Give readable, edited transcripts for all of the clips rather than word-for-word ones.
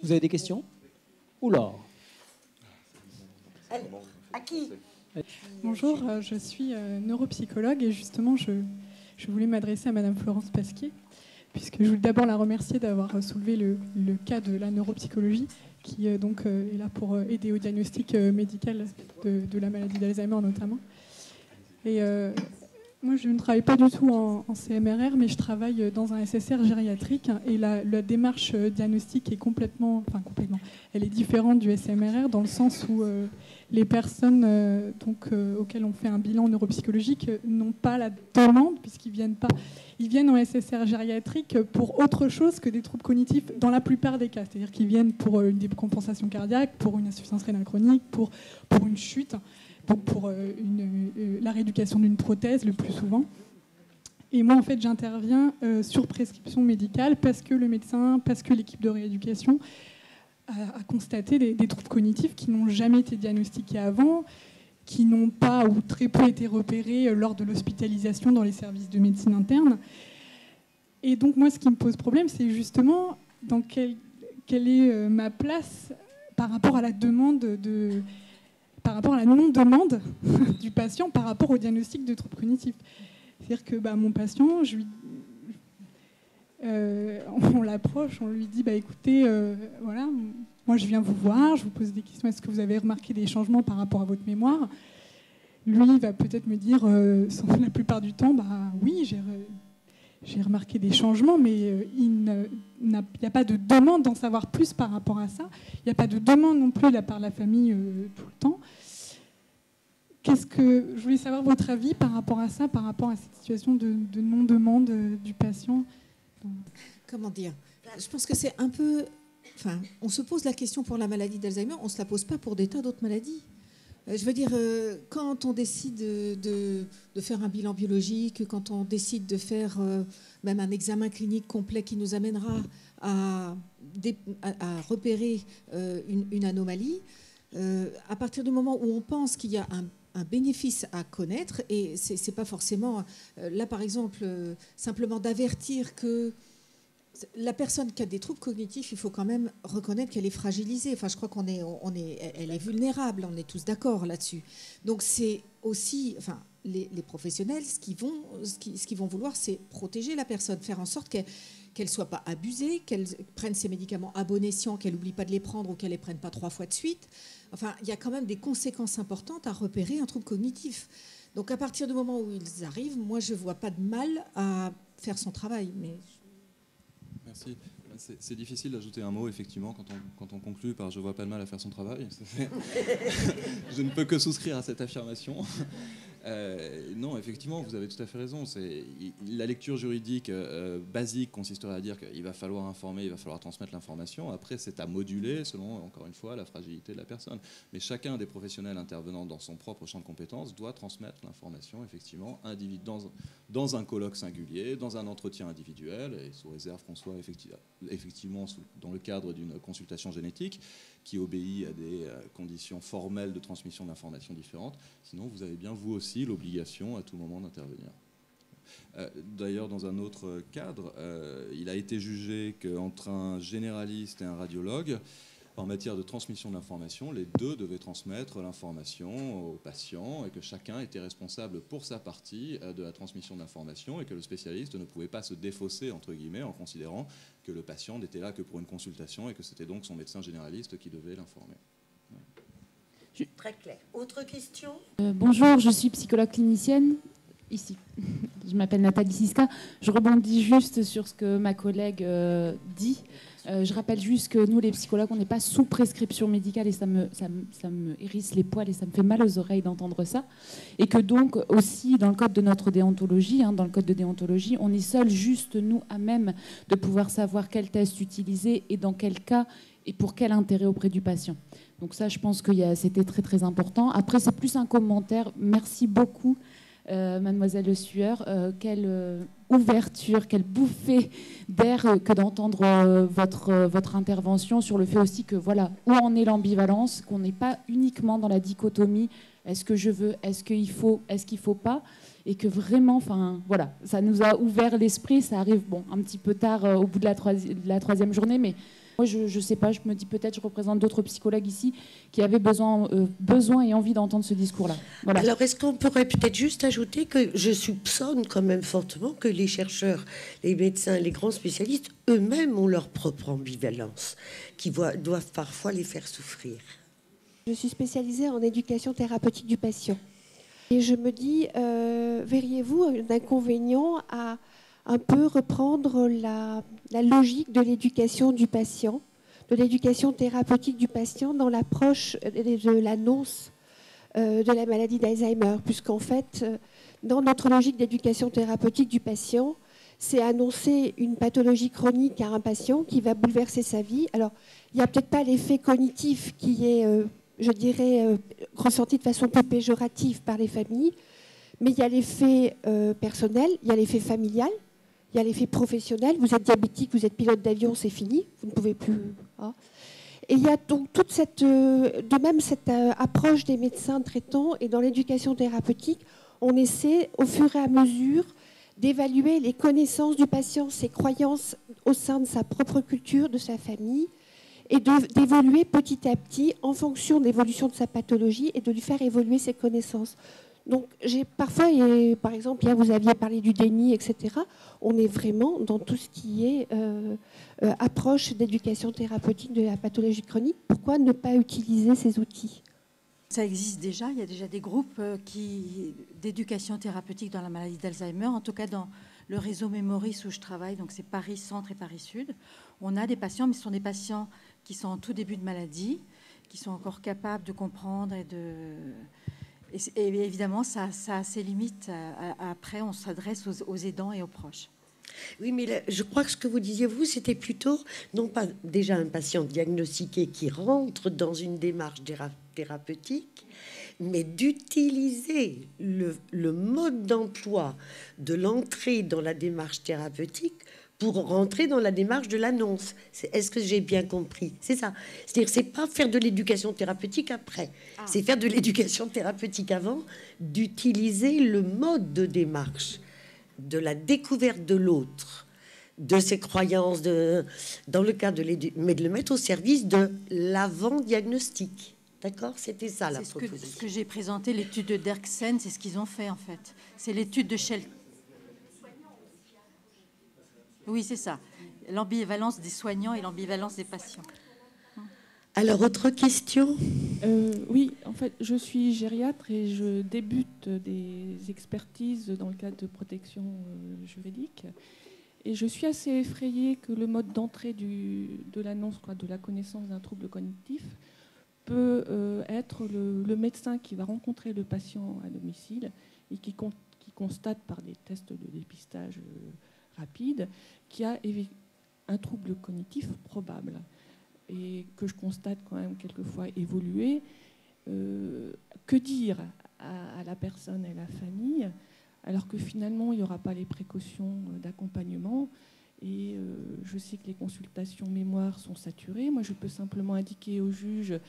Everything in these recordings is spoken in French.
Vous avez des questions? Oula. Allez, à qui? Bonjour, je suis neuropsychologue et justement je voulais m'adresser à Madame Florence Pasquier, puisque je voulais d'abord la remercier d'avoir soulevé le cas de la neuropsychologie, qui est là pour aider au diagnostic médical de la maladie d'Alzheimer notamment. Et moi, je ne travaille pas du tout en CMRR, mais je travaille dans un SSR gériatrique, et la démarche diagnostique est complètement, elle est différente du SMRR dans le sens où les personnes auxquelles on fait un bilan neuropsychologique n'ont pas la demande, puisqu'ils viennent pas. Ils viennent en SSR gériatrique pour autre chose que des troubles cognitifs dans la plupart des cas. C'est-à-dire qu'ils viennent pour une décompensation cardiaque, pour une insuffisance rénale chronique, pour une chute, pour la rééducation d'une prothèse le plus souvent. Et moi, en fait, j'interviens sur prescription médicale parce que le médecin, parce que l'équipe de rééducation a constaté des troubles cognitifs qui n'ont jamais été diagnostiqués avant, qui n'ont pas ou très peu été repérés lors de l'hospitalisation dans les services de médecine interne. Et donc, moi, ce qui me pose problème, c'est justement dans quelle est ma place par rapport à la demande par rapport à la non-demande du patient par rapport au diagnostic de troubles cognitifs. C'est-à-dire que mon patient, on l'approche, on lui dit écoutez, voilà, moi je viens vous voir, je vous pose des questions, est-ce que vous avez remarqué des changements par rapport à votre mémoire? Lui, il va peut-être me dire, la plupart du temps, oui, j'ai remarqué des changements, mais il n'y a pas de demande d'en savoir plus par rapport à ça. Il n'y a pas de demande non plus de la part de la famille tout le temps. Je voulais savoir votre avis par rapport à ça, par rapport à cette situation de non-demande du patient. Comment dire? Je pense que c'est un peu... on se pose la question pour la maladie d'Alzheimer, on ne se la pose pas pour des tas d'autres maladies. Je veux dire, quand on décide de faire un bilan biologique, quand on décide de faire même un examen clinique complet qui nous amènera à repérer une anomalie, à partir du moment où on pense qu'il y a un bénéfice à connaître, et c'est pas forcément, là par exemple, simplement d'avertir que la personne qui a des troubles cognitifs, il faut quand même reconnaître qu'elle est fragilisée. Je crois elle est vulnérable, on est tous d'accord là-dessus. Donc c'est aussi, les professionnels, ce qu'ils vont vouloir, c'est protéger la personne, faire en sorte qu'elle ne soit pas abusée, qu'elle prenne ses médicaments à bon escient, qu'elle n'oublie pas de les prendre ou qu'elle ne les prenne pas 3 fois de suite. Il y a quand même des conséquences importantes à repérer un trouble cognitif. Donc à partir du moment où ils arrivent, moi je ne vois pas de mal à faire son travail. Merci. C'est difficile d'ajouter un mot, effectivement, quand on conclut par « je vois pas de mal à faire son travail ». Je ne peux que souscrire à cette affirmation. Non, effectivement, vous avez tout à fait raison. La lecture juridique basique consisterait à dire qu'il va falloir informer, il va falloir transmettre l'information. Après, c'est à moduler selon, encore une fois, la fragilité de la personne. Mais chacun des professionnels intervenant dans son propre champ de compétences doit transmettre l'information, effectivement, dans un colloque singulier, dans un entretien individuel, et sous réserve qu'on soit effectivement dans le cadre d'une consultation génétique qui obéit à des conditions formelles de transmission d'informations différentes. Sinon, vous avez bien, vous aussi, l'obligation à tout moment d'intervenir. D'ailleurs, dans un autre cadre, il a été jugé qu'entre un généraliste et un radiologue, en matière de transmission d'informations, les deux devaient transmettre l'information aux patients et que chacun était responsable pour sa partie de la transmission d'informations et que le spécialiste ne pouvait pas se défausser, entre guillemets, en considérant que le patient n'était là que pour une consultation et que c'était donc son médecin généraliste qui devait l'informer. Très clair. Autre question? Bonjour, je suis psychologue clinicienne. Ici, je m'appelle Nathalie Siska. Je rebondis juste sur ce que ma collègue dit. Je rappelle juste que nous, les psychologues, on n'est pas sous prescription médicale et ça me hérisse les poils et ça me fait mal aux oreilles d'entendre ça. Et que donc aussi, dans le code de notre déontologie, on est seul juste nous à même de pouvoir savoir quel test utiliser et dans quel cas et pour quel intérêt auprès du patient. Donc ça, je pense que c'était très très important. Après, c'est plus un commentaire. Merci beaucoup. Mademoiselle Le Sueur, quelle ouverture, quelle bouffée d'air que d'entendre votre intervention sur le fait aussi que voilà où en est l'ambivalence, qu'on n'est pas uniquement dans la dichotomie est-ce que je veux, est-ce qu'il faut, est-ce qu'il ne faut pas, et que vraiment, voilà, ça nous a ouvert l'esprit. Ça arrive un petit peu tard au bout de la troisième journée, mais Moi, je ne sais pas, je me dis peut-être je représente d'autres psychologues ici qui avaient besoin et envie d'entendre ce discours-là. Voilà. Alors, est-ce qu'on pourrait peut-être juste ajouter que je soupçonne quand même fortement que les chercheurs, les médecins, les grands spécialistes, eux-mêmes ont leur propre ambivalence, qui doivent parfois les faire souffrir. Je suis spécialisée en éducation thérapeutique du patient. Et je me dis, verriez-vous un inconvénient à un peu reprendre la logique de l'éducation du patient, de l'éducation thérapeutique du patient dans l'approche de l'annonce de la maladie d'Alzheimer, puisqu'en fait, dans notre logique d'éducation thérapeutique du patient, c'est annoncer une pathologie chronique à un patient qui va bouleverser sa vie. Alors, il n'y a peut-être pas l'effet cognitif qui est, je dirais, ressenti de façon peu péjorative par les familles, mais il y a l'effet personnel, il y a l'effet familial, il y a l'effet professionnel. Vous êtes diabétique, vous êtes pilote d'avion, c'est fini, vous ne pouvez plus. Hein. Et il y a donc toute cette, de même cette approche des médecins traitants, et dans l'éducation thérapeutique, on essaie au fur et à mesure d'évaluer les connaissances du patient, ses croyances au sein de sa propre culture, de sa famille, et d'évoluer petit à petit en fonction de l'évolution de sa pathologie et de lui faire évoluer ses connaissances. Donc, j'ai parfois, et par exemple, hier vous aviez parlé du déni, etc. On est vraiment dans tout ce qui est approche d'éducation thérapeutique de la pathologie chronique. Pourquoi ne pas utiliser ces outils ? Ça existe déjà, il y a déjà des groupes d'éducation thérapeutique dans la maladie d'Alzheimer, en tout cas dans le réseau Mémoris où je travaille, donc c'est Paris Centre et Paris Sud. On a des patients, mais ce sont des patients qui sont en tout début de maladie, qui sont encore capables de comprendre et évidemment, ça a ses limites. Après, on s'adresse aux aidants et aux proches. Oui, mais là, je crois que ce que vous disiez, vous, c'était plutôt, non pas déjà un patient diagnostiqué qui rentre dans une démarche thérapeutique, mais d'utiliser le mode d'emploi de l'entrée dans la démarche thérapeutique pour rentrer dans la démarche de l'annonce. Est-ce que j'ai bien compris? C'est ça. C'est-à-dire, c'est pas faire de l'éducation thérapeutique après. C'est faire de l'éducation thérapeutique avant, d'utiliser le mode de démarche, de la découverte de l'autre, de ses croyances, dans le cas de mais de le mettre au service de l'avant-diagnostic. D'accord? C'était ça la proposition. Ce que j'ai présenté, l'étude de Derksen, c'est ce qu'ils ont fait en fait. C'est l'étude de Shell. Oui, c'est ça. L'ambivalence des soignants et l'ambivalence des patients. Alors, autre question? Oui, en fait, je suis gériatre et je débute des expertises dans le cadre de protection juridique. Et je suis assez effrayée que le mode d'entrée de l'annonce, de la connaissance d'un trouble cognitif, peut être le médecin qui va rencontrer le patient à domicile et qui constate par des tests de dépistage rapide qu'il y a un trouble cognitif probable et que je constate quand même quelquefois évoluer. Que dire à la personne et à la famille alors que finalement il n'y aura pas les précautions d'accompagnement et je sais que les consultations mémoire sont saturées. Moi je peux simplement indiquer au juge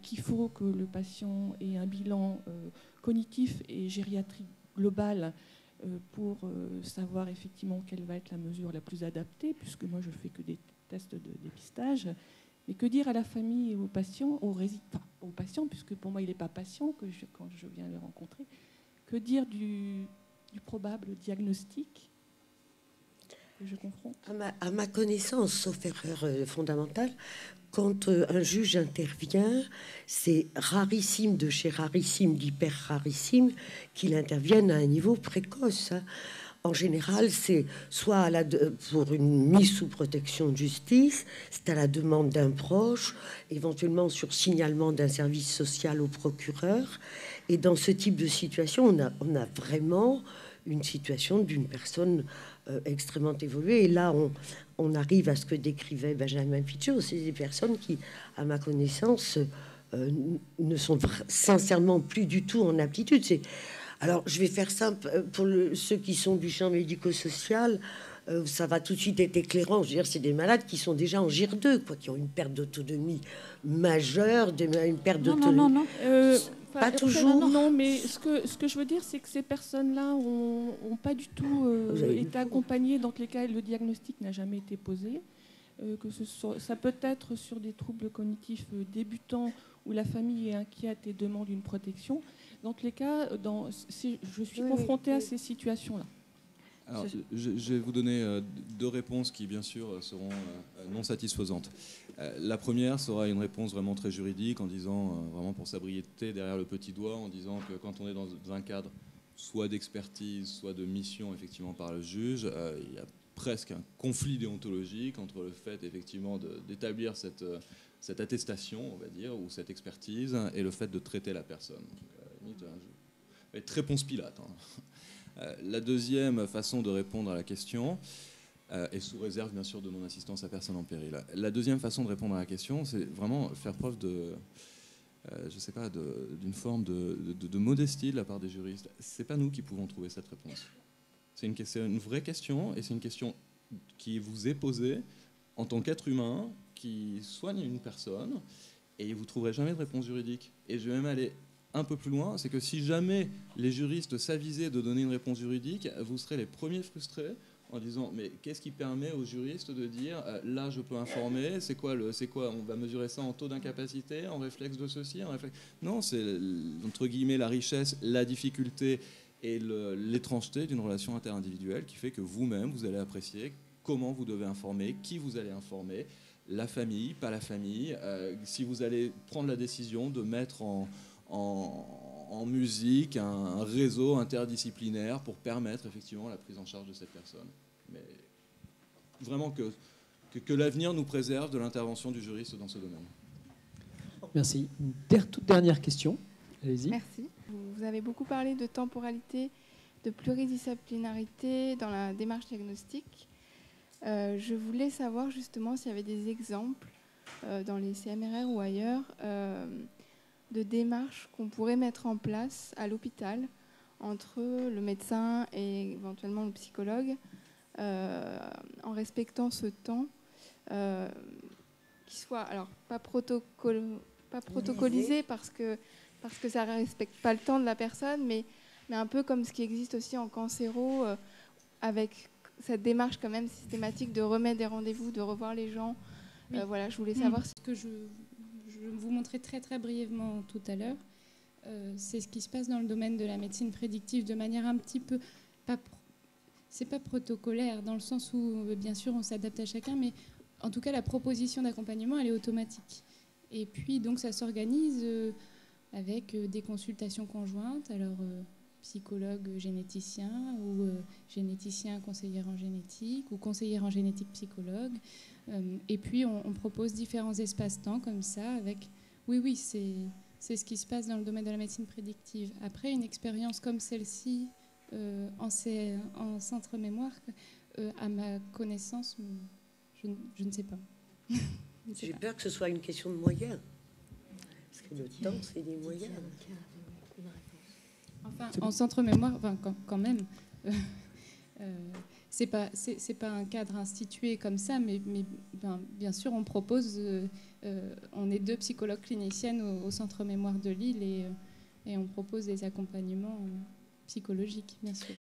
qu'il faut que le patient ait un bilan cognitif et gériatrique global pour savoir effectivement quelle va être la mesure la plus adaptée, puisque moi je fais que des tests de dépistage. Mais que dire à la famille et aux patients, aux patients, puisque pour moi il n'est pas patient quand je viens le rencontrer, que dire du probable diagnostic que je confronte? À ma connaissance, sauf erreur fondamentale, quand un juge intervient, c'est rarissime de chez rarissime, d'hyper rarissime, qu'il intervienne à un niveau précoce. En général, c'est soit pour une mise sous protection de justice, c'est à la demande d'un proche, éventuellement sur signalement d'un service social au procureur. Et dans ce type de situation, on a vraiment une situation d'une personne extrêmement évoluée. Et là, on arrive à ce que décrivait Benjamin Pitchot. C'est des personnes qui, à ma connaissance, ne sont sincèrement plus du tout en aptitude. Alors, je vais faire simple. Pour ceux qui sont du champ médico-social, ça va tout de suite être éclairant. Je veux dire, c'est des malades qui sont déjà en GIR 2, qui ont une perte d'autonomie majeure, une perte d'autonomie. Non. Pas toujours. Non, mais ce que je veux dire, c'est que ces personnes-là n'ont pas du tout été accompagnées, dans les cas le diagnostic n'a jamais été posé. Ça peut être sur des troubles cognitifs débutants où la famille est inquiète et demande une protection. Dans tous les cas, je suis confrontée à ces situations-là. Alors, je vais vous donner deux réponses qui, bien sûr, seront non satisfaisantes. La première sera une réponse vraiment très juridique, en disant, vraiment pour s'abriter derrière le petit doigt, en disant que quand on est dans un cadre soit d'expertise, soit de mission, effectivement, par le juge, il y a presque un conflit déontologique entre le fait, effectivement, d'établir cette attestation, on va dire, ou cette expertise, et le fait de traiter la personne. Donc, à la limite, je vais être très Ponce Pilate, hein. La deuxième façon de répondre à la question, et sous réserve bien sûr de non-assistance à personne en péril, la deuxième façon de répondre à la question, c'est vraiment faire preuve d'une forme de modestie de la part des juristes. C'est pas nous qui pouvons trouver cette réponse. C'est une vraie question, et c'est une question qui vous est posée en tant qu'être humain qui soigne une personne, et vous trouverez jamais de réponse juridique. Et je vais même aller un peu plus loin, c'est que si jamais les juristes s'avisaient de donner une réponse juridique, vous serez les premiers frustrés en disant mais qu'est-ce qui permet aux juristes de dire là je peux informer, c'est quoi on va mesurer ça en taux d'incapacité, en réflexe de ceci, en réflexe... Non, c'est entre guillemets la richesse, la difficulté et l'étrangeté d'une relation interindividuelle qui fait que vous-même vous allez apprécier comment vous devez informer, qui vous allez informer, la famille, pas la famille, si vous allez prendre la décision de mettre en musique un réseau interdisciplinaire pour permettre effectivement la prise en charge de cette personne. Mais vraiment que l'avenir nous préserve de l'intervention du juriste dans ce domaine. Merci. Toute dernière question. Allez-y. Merci. Vous avez beaucoup parlé de temporalité, de pluridisciplinarité dans la démarche diagnostique. Je voulais savoir justement s'il y avait des exemples dans les CMRR ou ailleurs de démarches qu'on pourrait mettre en place à l'hôpital entre le médecin et éventuellement le psychologue en respectant ce temps qui soit alors pas protocolisé parce que ça ne respecte pas le temps de la personne, mais un peu comme ce qui existe aussi en cancéro avec cette démarche quand même systématique de remettre des rendez-vous, de revoir les gens. Oui. Voilà, je voulais savoir ce que je vous montrais très très brièvement tout à l'heure. C'est ce qui se passe dans le domaine de la médecine prédictive de manière un petit peu... C'est pas protocolaire dans le sens où, bien sûr, on s'adapte à chacun, mais en tout cas, la proposition d'accompagnement, elle est automatique. Et puis, donc, ça s'organise avec des consultations conjointes. Alors, psychologue généticien ou généticien conseillère en génétique ou conseillère en génétique psychologue. Et puis, on propose différents espaces-temps comme ça avec... Oui, c'est ce qui se passe dans le domaine de la médecine prédictive. Après, une expérience comme celle-ci en centre mémoire, à ma connaissance, je ne sais pas. J'ai peur que ce soit une question de moyens. Parce que le temps, c'est des moyens. Enfin, en centre mémoire, enfin, quand même, c'est pas un cadre institué comme ça, mais bien sûr, on propose, on est 2 psychologues cliniciennes au centre mémoire de Lille et on propose des accompagnements psychologiques, bien sûr.